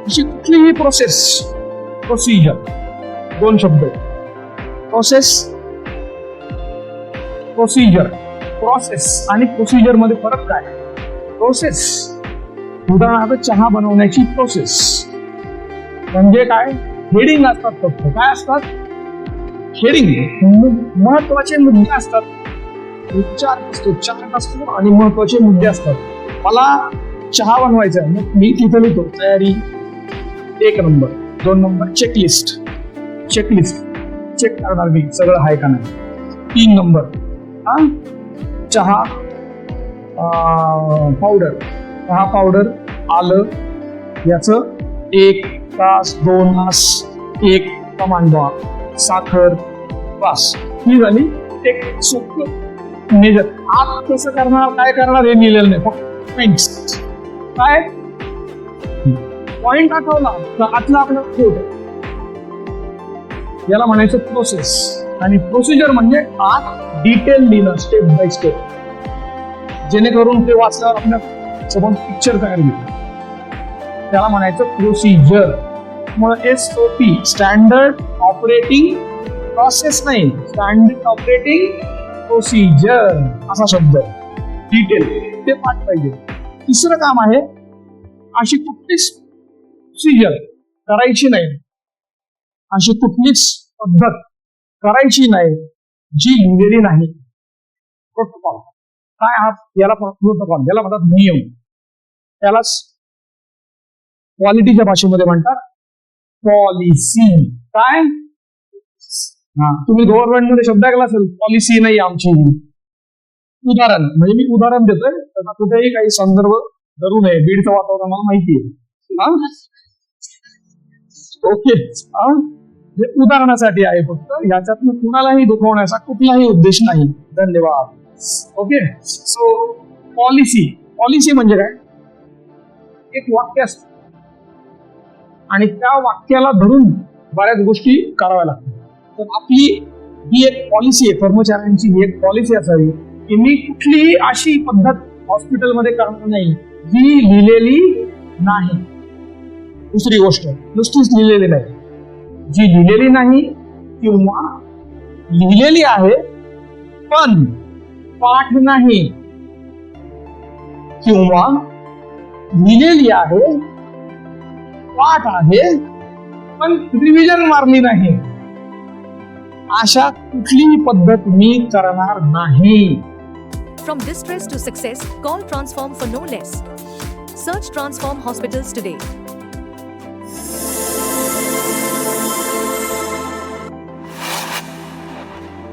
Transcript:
अशी कुठलीही process, procedure, दोन शब्द, प्रोसेस, प्रोसिजर. प्रोसेस आणि प्रोसिजर मध्ये फरक काय? प्रोसेस उदाहरणार्थ चहा बनवण्याची प्रोसेस म्हणजे काय? हेडिंग असतात फक्त. काय असतात? हेडिंग, महत्वाचे मुद्दे असतात. उच्चार असतो, चार्ट असतो आणि महत्वाचे मुद्दे असतात. मला चहा बनवायचा आहे, मग मी तिथे लिहितो तयारी 1 number, 2 number checklist, checklist check करणार मी सगळं आहे का नाही. 3 नंबर चहा पावडर, चहा पावडर आलं याचं 1 तास 2 तास 1 प्रमाण, साखर बस. ही झाली एक सोपं मेजर. आज कसं करणार, काय करणार हे लिहिलेलं नाही, फक्त पॉइंट्स. काय पॉइंट आठवला तर आतला आपला कोड, याला म्हणायचं प्रोसेस. आणि प्रोसिजर म्हणजे आत डिटेल लिहिणं स्टेप बाय स्टेप, जेणेकरून ते वाचल्यावर आपल्या समोर पिक्चर तयार होईल. त्याला म्हणायचं प्रोसिजर. मग SOP स्टँडर्ड ऑपरेटिंग प्रोसेस नाही, स्टँडर्ड ऑपरेटिंग प्रोसिजर असा शब्द. डिटेल ते पाठ पाहिजे. तिसरं काम आहे, अशी कुठलीच प्रोसिजर करायची नाही, अशी कुठलीच पद्धत करायची नाही जी लिहिलेली नाही. प्रोटोकॉल काय? याला प्रोटोकॉल, याला म्हणतात नियम. त्यालाच क्वालिटीच्या भाषेमध्ये म्हणतात पॉलिसी. काय? तुम्ही गव्हर्नमेंटमध्ये शब्द ऐकला असेल, पॉलिसी नाही आमची. उदाहरण म्हणजे मी उदाहरण देतोय, त्याचा कुठेही काही संदर्भ धरू नये. बीडचं वातावरण मला माहिती आहे. ओके, हे उदाहरणासाठी आहे फक्त, याच्यातून कुणालाही दुखवण्याचा कुठलाही उद्देश नाही. धन्यवाद. Okay, so policy. पॉलिसी म्हणजे काय? एक वाक्य असतं आणि त्या वाक्याला धरून बऱ्याच गोष्टी कराव्या लागतात. तर आपली ही एक पॉलिसी आहे, कर्मचाऱ्यांची ही एक पॉलिसी असावी की मी कुठलीही अशी पद्धत हॉस्पिटलमध्ये करणार नाही जी लिहिलेली नाही. दुसरी गोष्ट, नुसतीच लिहिलेली नाही, जी लिहिलेली नाही किंवा लिहिलेली आहे पण पाठ नाही, किंवा लिहिलेली आहे पाठ आहे पण रिव्हिजन मारली नाही, अशा कुठलीही पद्धत मी करणार नाही. From distress to success, call Transform for no less. Search Transform Hospitals today.